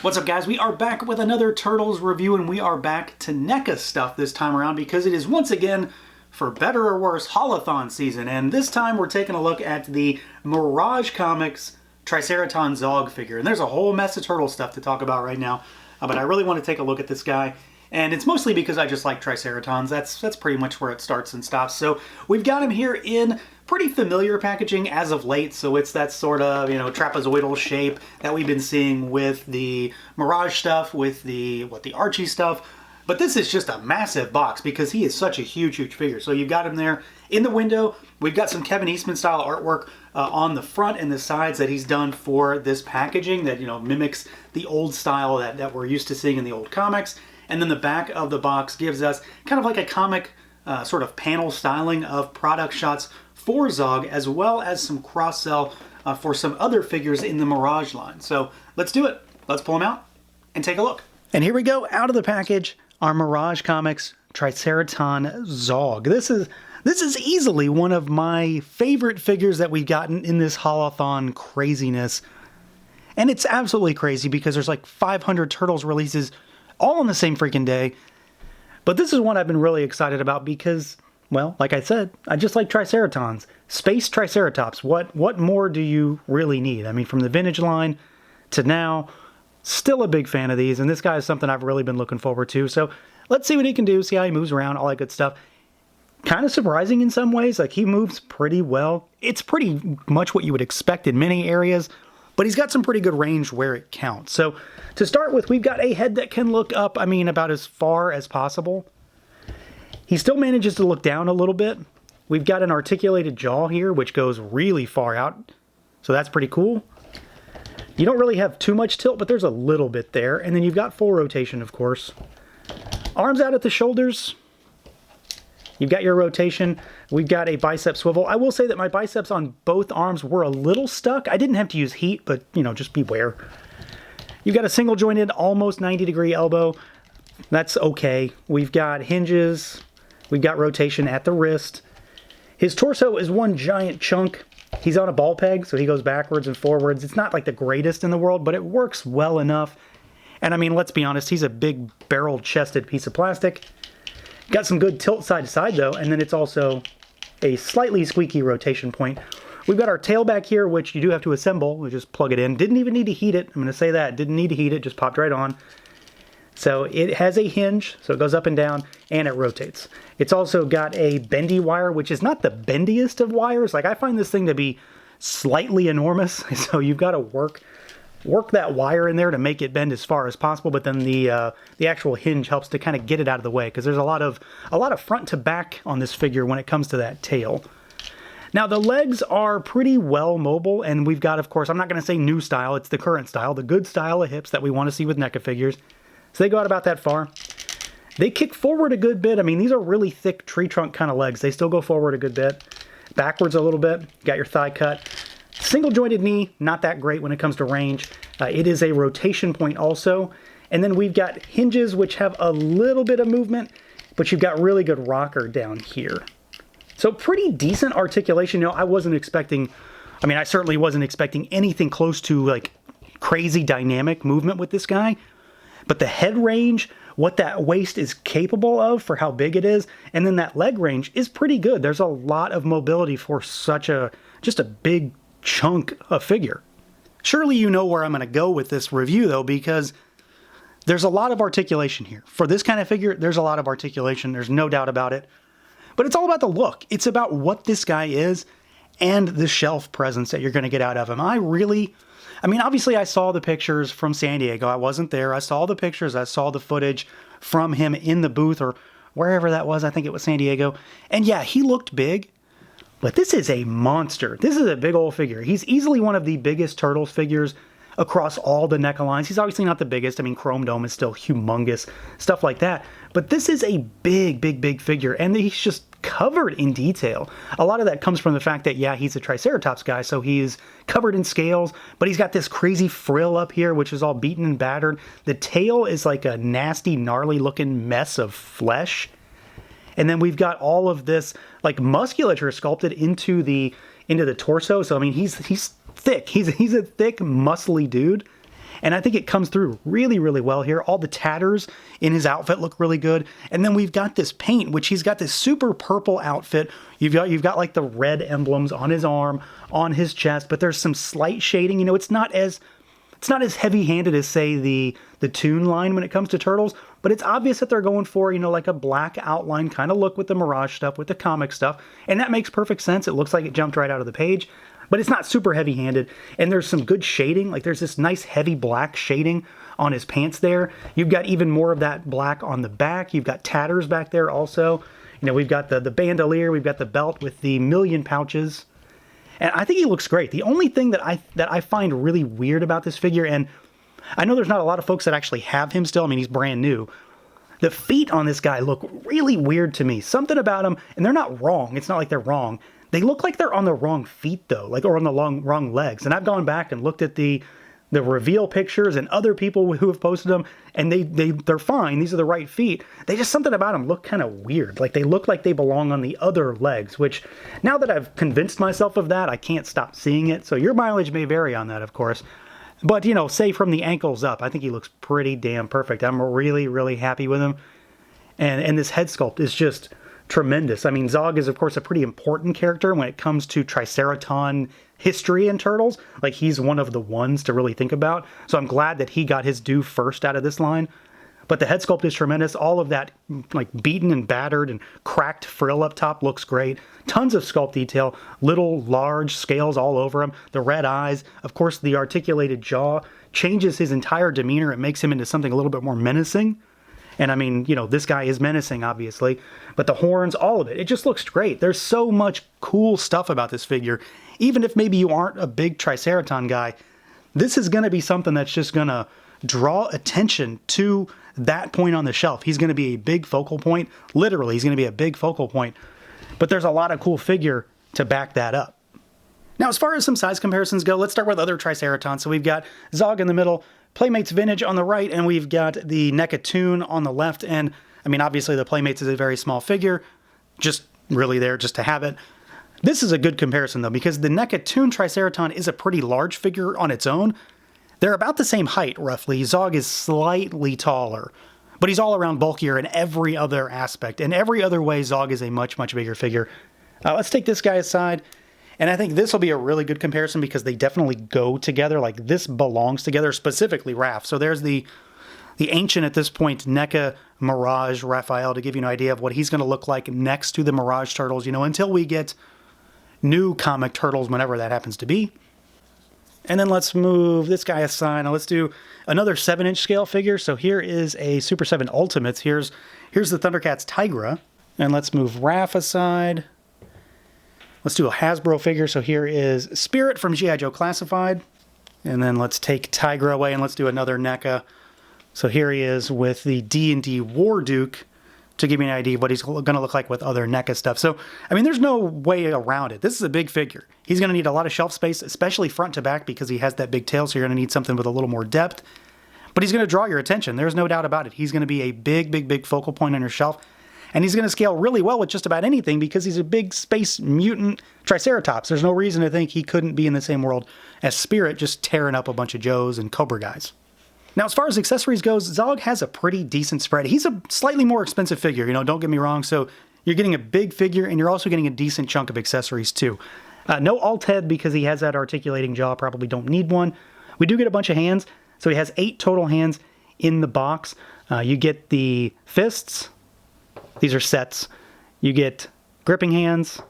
What's up, guys? We are back with another Turtles review, and we are back to NECA stuff this time around because it is once again, for better or worse, Haulathon season. And this time we're taking a look at the Mirage Comics TRICERATON ZOG figure. And there's a whole mess of turtle stuff to talk about right now, but I really want to take a look at this guy. And it's mostly because I just like Triceratons. That's pretty much where it starts and stops. So we've got him here in pretty familiar packaging as of late. So it's that sort of, trapezoidal shape that we've been seeing with the Mirage stuff, with the Archie stuff. But this is just a massive box because he is such a huge, huge figure. So you've got him there in the window. We've got some Kevin Eastman style artwork on the front and the sides that he's done for this packaging that, mimics the old style that we're used to seeing in the old comics. And then the back of the box gives us kind of like a comic sort of panel styling of product shots for Zog, as well as some cross-sell for some other figures in the Mirage line. So let's do it. Let's pull them out and take a look. And here we go, out of the package, our Mirage Comics Triceraton Zog. This is easily one of my favorite figures that we've gotten in this Haulathon craziness. And it's absolutely crazy because there's like 500 Turtles releases all on the same freaking day. But this is one I've been really excited about because, well, like I said, I just like Triceratons. Space Triceratops. What more do you really need? I mean, from the vintage line to now, still a big fan of these, and this guy is something I've really been looking forward to. So let's see what he can do, see how he moves around, all that good stuff. Kind of surprising in some ways, like he moves pretty well. It's pretty much what you would expect in many areas, but he's got some pretty good range where it counts. So to start with, we've got a head that can look up, about as far as possible. He still manages to look down a little bit. We've got an articulated jaw here, which goes really far out. So that's pretty cool. You don't really have too much tilt, but there's a little bit there. And then you've got full rotation, of course. Arms out at the shoulders. You've got your rotation. We've got a bicep swivel. I will say that my biceps on both arms were a little stuck. I didn't have to use heat, but, just beware. You've got a single jointed, almost 90-degree elbow. That's okay. We've got hinges. We've got rotation at the wrist. His torso is one giant chunk. He's on a ball peg, so he goes backwards and forwards. It's not like the greatest in the world, but it works well enough. And let's be honest, he's a big barrel-chested piece of plastic. Got some good tilt side to side though, and then it's also a slightly squeaky rotation point. We've got our tail back here, which you do have to assemble. We just plug it in. Didn't even need to heat it. I'm going to say that. Didn't need to heat it. Just popped right on. So it has a hinge, so it goes up and down, and it rotates. It's also got a bendy wire, which is not the bendiest of wires. Like, I find this thing to be slightly enormous, so you've got to work that wire in there to make it bend as far as possible, but then the actual hinge helps to kind of get it out of the way, because there's a lot of front to back on this figure when it comes to that tail. Now, the legs are pretty well mobile, and we've got, of course, I'm not going to say new style, it's the current style, the good style of hips that we want to see with NECA figures. So they go out about that far. They kick forward a good bit. These are really thick tree trunk kind of legs. They still go forward a good bit. Backwards a little bit. Got your thigh cut. Single jointed knee, not that great when it comes to range. It is a rotation point also. And then we've got hinges which have a little bit of movement, but you've got really good rocker down here. So pretty decent articulation. I wasn't expecting, I certainly wasn't expecting anything close to like crazy dynamic movement with this guy. But the head range, what that waist is capable of for how big it is, and then that leg range is pretty good. There's a lot of mobility for just a big chunk of figure. Surely you know where I'm going to go with this review though, because there's a lot of articulation here. For this kind of figure, there's a lot of articulation. There's no doubt about it. But it's all about the look. It's about what this guy is and the shelf presence that you're going to get out of him. Obviously I saw the pictures from San Diego. I wasn't there. I saw the pictures. I saw the footage from him in the booth or wherever that was. I think it was San Diego. And yeah, he looked big, but this is a monster. This is a big old figure. He's easily one of the biggest Turtles figures across all the NECA lines. He's obviously not the biggest. Chrome Dome is still humongous, stuff like that. But this is a big, big, big figure, and he's just covered in detail. A lot of that comes from the fact that, yeah, he's a Triceratops guy, so he's covered in scales, but he's got this crazy frill up here, which is all beaten and battered. The tail is like a nasty, gnarly looking mess of flesh. And then we've got all of this like musculature sculpted into the torso. So he's thick. He's a thick, muscly dude. And I think it comes through really, really well here. All the tatters in his outfit look really good. And then we've got this paint, which he's got this super purple outfit. You've got like the red emblems on his arm, on his chest, but there's some slight shading. You know, it's not as heavy-handed as, say, the Toon line when it comes to turtles, but it's obvious that they're going for, you know, like a black outline kind of look with the Mirage stuff, with the comic stuff, and that makes perfect sense. It looks like it jumped right out of the page, but it's not super heavy-handed, and there's some good shading. Like, there's this nice heavy black shading on his pants there. You've got even more of that black on the back. You've got tatters back there also. You know, we've got the bandolier, we've got the belt with the million pouches. And I think he looks great. The only thing that I find really weird about this figure, and I know there's not a lot of folks that actually have him still. I mean, he's brand new. The feet on this guy look really weird to me. Something about them, and they're not wrong. It's not like they're wrong. They look like they're on the wrong feet, though, like, or on the wrong legs. And I've gone back and looked at the reveal pictures and other people who have posted them, and they're fine. These are the right feet. They just, something about them look kind of weird. Like, they look like they belong on the other legs, which, now that I've convinced myself of that, I can't stop seeing it. So your mileage may vary on that, of course. But, you know, say from the ankles up, I think he looks pretty damn perfect. I'm really, really happy with him. And this head sculpt is just tremendous. I mean, Zog is, of course, a pretty important character when it comes to Triceraton history in Turtles. Like, he's one of the ones to really think about. So I'm glad that he got his due first out of this line. But the head sculpt is tremendous. All of that, like, beaten and battered and cracked frill up top looks great. Tons of sculpt detail. Little, large scales all over him. The red eyes. Of course, the articulated jaw changes his entire demeanor. It makes him into something a little bit more menacing. And I mean, you know, this guy is menacing, obviously. But the horns, all of it, it just looks great. There's so much cool stuff about this figure. Even if maybe you aren't a big Triceraton guy, this is going to be something that's just going to draw attention to that point on the shelf. He's going to be a big focal point. Literally, he's going to be a big focal point. But there's a lot of cool figure to back that up. Now, as far as some size comparisons go, let's start with other Triceratons. So we've got Zog in the middle, Playmates Vintage on the right, and we've got the NECA Toon on the left. And, I mean, obviously the Playmates is a very small figure, just really there just to have it. This is a good comparison, though, because the NECA Toon Triceraton is a pretty large figure on its own. They're about the same height, roughly. Zog is slightly taller, but he's all around bulkier in every other aspect. In every other way, Zog is a much, much bigger figure. Let's take this guy aside. And I think this will be a really good comparison because they definitely go together. Like, this belongs together, specifically Raph. So there's the ancient, at this point, NECA Mirage Raphael, to give you an idea of what he's going to look like next to the Mirage Turtles, you know, until we get new comic Turtles, whenever that happens to be. And then let's move this guy aside. Now let's do another 7-inch scale figure. So here is a Super 7 Ultimates. Here's the Thundercats Tigra. And let's move Raph aside. Let's do a Hasbro figure. So here is Spirit from G.I. Joe Classified. And then let's take Tigra away and let's do another NECA. So here he is with the D&D War Duke, to give you an idea of what he's going to look like with other NECA stuff. So, I mean, there's no way around it. This is a big figure. He's going to need a lot of shelf space, especially front to back, because he has that big tail, so you're going to need something with a little more depth. But he's going to draw your attention. There's no doubt about it. He's going to be a big, big, big focal point on your shelf. And he's going to scale really well with just about anything because he's a big space mutant Triceratops. There's no reason to think he couldn't be in the same world as Spirit, just tearing up a bunch of Joes and Cobra guys. Now, as far as accessories goes, Zog has a pretty decent spread. He's a slightly more expensive figure, you know, don't get me wrong. So you're getting a big figure and you're also getting a decent chunk of accessories too. No alt head because he has that articulating jaw, probably don't need one. We do get a bunch of hands. So he has 8 total hands in the box. You get the fists. These are sets. You get gripping hands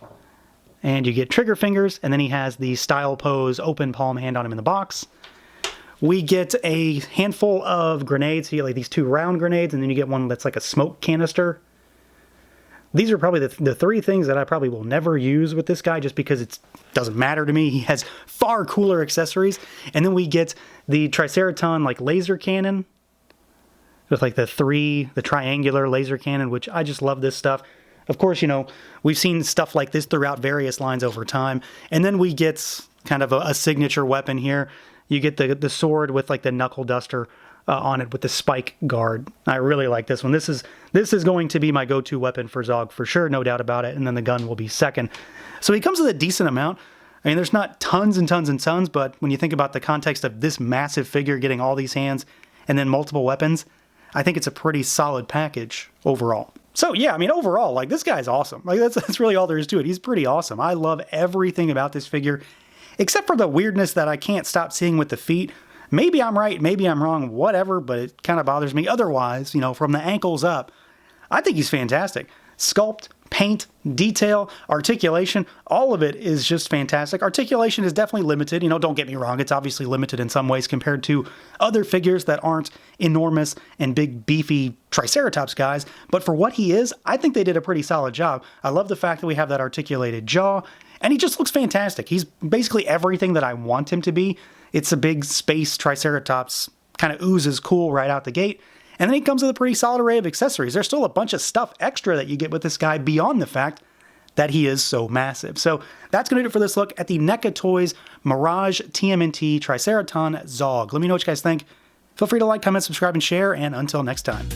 and you get trigger fingers. And then he has the style pose open palm hand on him in the box. We get a handful of grenades. So you get like these 2 round grenades, and then you get one that's like a smoke canister. These are probably the 3 things that I probably will never use with this guy just because it doesn't matter to me. He has far cooler accessories. And then we get the Triceraton like laser cannon with like the triangular laser cannon, which I just love this stuff. Of course, you know, we've seen stuff like this throughout various lines over time. And then we get kind of a signature weapon here. You get the sword with like the knuckle duster on it with the spike guard. I really like this one. This is going to be my go-to weapon for Zog for sure, no doubt about it. And then the gun will be second. So he comes with a decent amount I mean, there's not tons and tons and tons, but when you think about the context of this massive figure getting all these hands and then multiple weapons, I think it's a pretty solid package overall. So yeah, I mean, overall, like, this guy's awesome. Like, that's really all there is to it. He's pretty awesome. I love everything about this figure, except for the weirdness that I can't stop seeing with the feet. Maybe I'm right, maybe I'm wrong, whatever, but it kind of bothers me. Otherwise, you know, from the ankles up, I think he's fantastic. Sculpt, paint, detail, articulation, all of it is just fantastic. Articulation is definitely limited. You know, don't get me wrong. It's obviously limited in some ways compared to other figures that aren't enormous and big, beefy Triceratops guys. But for what he is, I think they did a pretty solid job. I love the fact that we have that articulated jaw, and he just looks fantastic. He's basically everything that I want him to be. It's a big space Triceratops, kind of oozes cool right out the gate. And then he comes with a pretty solid array of accessories. There's still a bunch of stuff extra that you get with this guy beyond the fact that he is so massive. So that's going to do it for this look at the NECA Toys Mirage TMNT Triceraton Zog. Let me know what you guys think. Feel free to like, comment, subscribe, and share, and until next time.